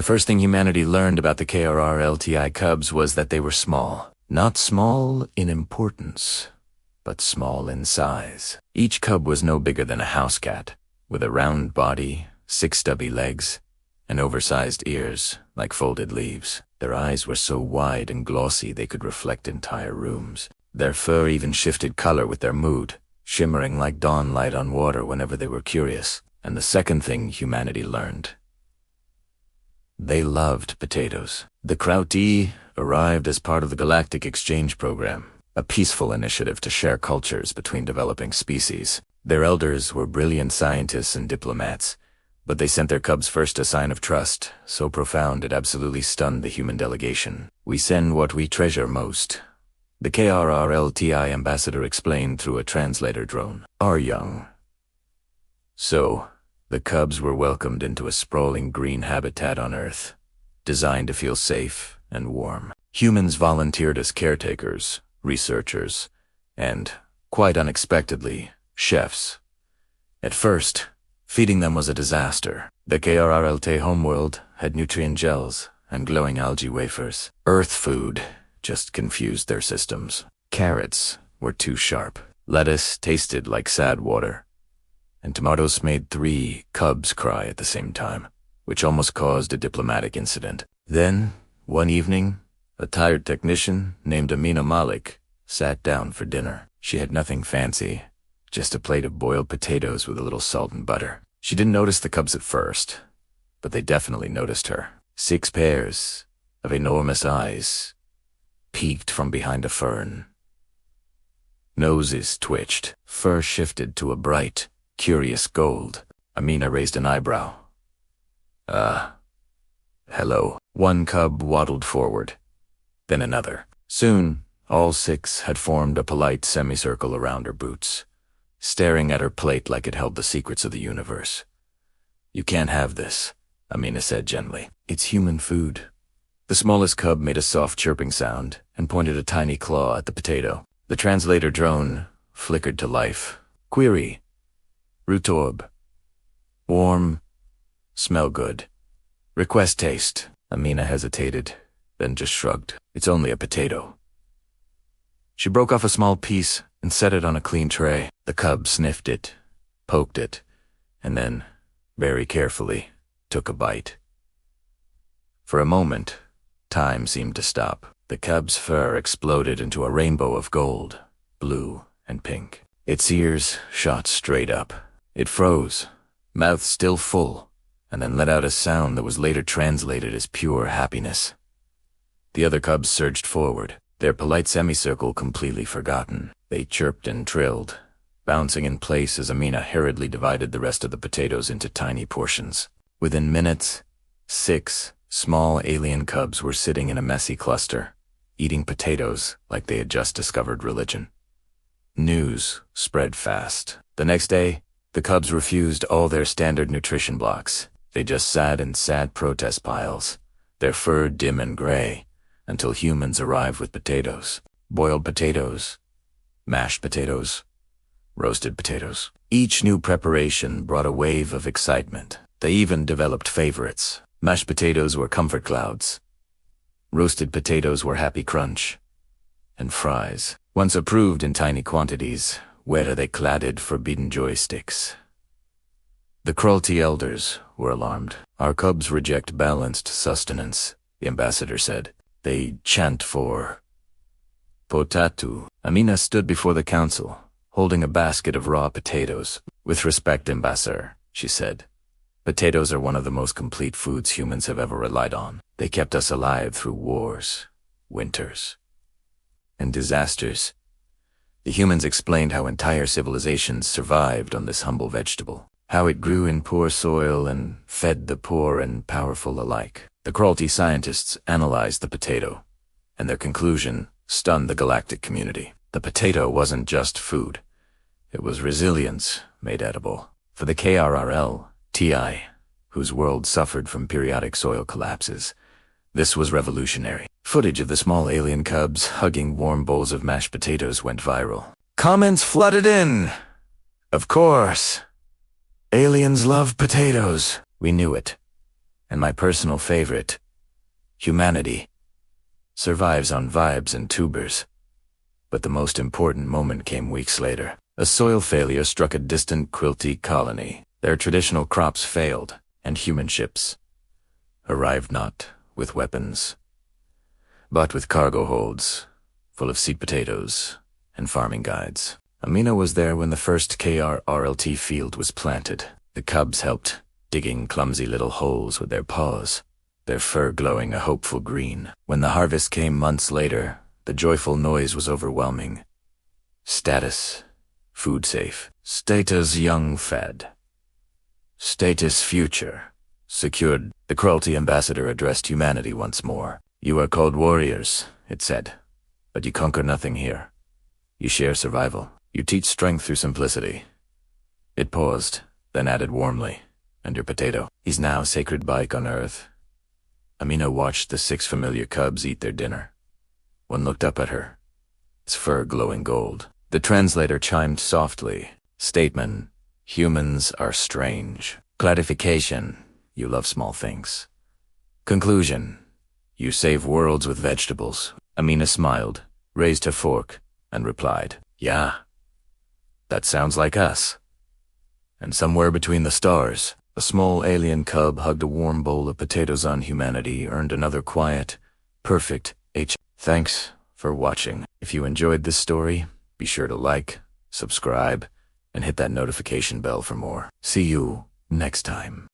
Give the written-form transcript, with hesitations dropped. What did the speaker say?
The first thing humanity learned about the KRLTi cubs was that they were small. Not small in importance, but small in size. Each cub was no bigger than a house cat, with a round body, 6 stubby legs, and oversized ears like folded leaves. Their eyes were so wide and glossy they could reflect entire rooms. Their fur even shifted color with their mood, shimmering like dawn light on water whenever they were curious. And the second thing humanity learned: they loved potatoes. The Krrl'ti arrived as part of the Galactic exchange program, a peaceful initiative to share cultures between developing species. Their elders were brilliant scientists and diplomats, but they sent their cubs first a sign of trust, so profound it absolutely stunned the human delegation. "We send what we treasure most," the KRLTi ambassador explained through a translator drone. "Our young." So, the cubs were welcomed into a sprawling green habitat on Earth, designed to feel safe and warm. Humans volunteered as caretakers, researchers, and, quite unexpectedly, chefs. At first, feeding them was a disaster. The KRLTi homeworld had nutrient gels and glowing algae wafers. Earth food just confused their systems. Carrots were too sharp. Lettuce tasted like sad water. And tomatoes made 3 cubs cry at the same time, which almost caused a diplomatic incident. Then, one evening, a tired technician named Amina Malik sat down for dinner. She had nothing fancy, just a plate of boiled potatoes with a little salt and butter. She didn't notice the cubs at first, but they definitely noticed her. 6 pairs of enormous eyes peeked from behind a fern. Noses twitched, fur shifted to a bright, curious gold. Amina raised an eyebrow. Hello." One cub waddled forward, then another. Soon, all 6 had formed a polite semicircle around her boots, staring at her plate like it held the secrets of the universe. "You can't have this," Amina said gently. "It's human food." The smallest cub made a soft chirping sound and pointed a tiny claw at the potato. The translator drone flickered to life. "Query. Rutorb. Warm. Smell good. Request taste." Amina hesitated, then just shrugged. "It's only a potato." She broke off a small piece and set it on a clean tray. The cub sniffed it, poked it, and then, very carefully, took a bite. For a moment, time seemed to stop. The cub's fur exploded into a rainbow of gold, blue, and pink. Its ears shot straight up. It froze, mouth still full, and then let out a sound that was later translated as pure happiness. The other cubs surged forward, their polite semicircle completely forgotten. They chirped and trilled, bouncing in place as Amina hurriedly divided the rest of the potatoes into tiny portions. Within minutes, 6 small alien cubs were sitting in a messy cluster, eating potatoes like they had just discovered religion. News spread fast. The next day, the cubs refused all their standard nutrition blocks. They just sat in sad protest piles, their fur dim and gray, until humans arrived with potatoes. Boiled potatoes, mashed potatoes, roasted potatoes. Each new preparation brought a wave of excitement. They even developed favorites. Mashed potatoes were comfort clouds. Roasted potatoes were happy crunch. And fries, once approved in tiny quantities, where they cladded forbidden joysticks. The Krrl'ti elders were alarmed. "Our cubs reject balanced sustenance," the ambassador said. "They chant for potatu." Amina stood before the council, holding a basket of raw potatoes. "With respect, ambassador," she said, "potatoes are one of the most complete foods humans have ever relied on. They kept us alive through wars, winters, and disasters." The humans explained how entire civilizations survived on this humble vegetable, how it grew in poor soil and fed the poor and powerful alike. The Krrl'ti scientists analyzed the potato, and their conclusion stunned the galactic community. The potato wasn't just food. It was resilience made edible. For the KRLTi, whose world suffered from periodic soil collapses, this was revolutionary. Footage of the small alien cubs hugging warm bowls of mashed potatoes went viral. Comments flooded in. "Of course. Aliens love potatoes." "We knew it. And my personal favorite, humanity, survives on vibes and tubers. But the most important moment came weeks later. A soil failure struck a distant Krrl'ti colony. Their traditional crops failed, and human ships arrived not with weapons, but with cargo holds full of seed potatoes and farming guides. Amina was there when the first KRLTi field was planted. The cubs helped, digging clumsy little holes with their paws, their fur glowing a hopeful green. When the harvest came months later, the joyful noise was overwhelming. Status, food safe. Status young fed. Status future, secured. The Krrl'ti ambassador addressed humanity once more. You are called warriors, it said, but you conquer nothing here. You share survival. You teach strength through simplicity. It paused, then added warmly, and your potato. He's now sacred bike on Earth. Amina watched the 6 familiar cubs eat their dinner. One looked up at her, its fur glowing gold. The translator chimed softly. Statement, humans are strange. Clarification, you love small things. Conclusion, you save worlds with vegetables. Amina smiled, raised her fork, and replied, yeah, that sounds like us. And somewhere between the stars, a small alien cub hugged a warm bowl of potatoes on humanity, earned another quiet, perfect H. Thanks for watching. If you enjoyed this story, be sure to like, subscribe, and hit that notification bell for more. See you next time.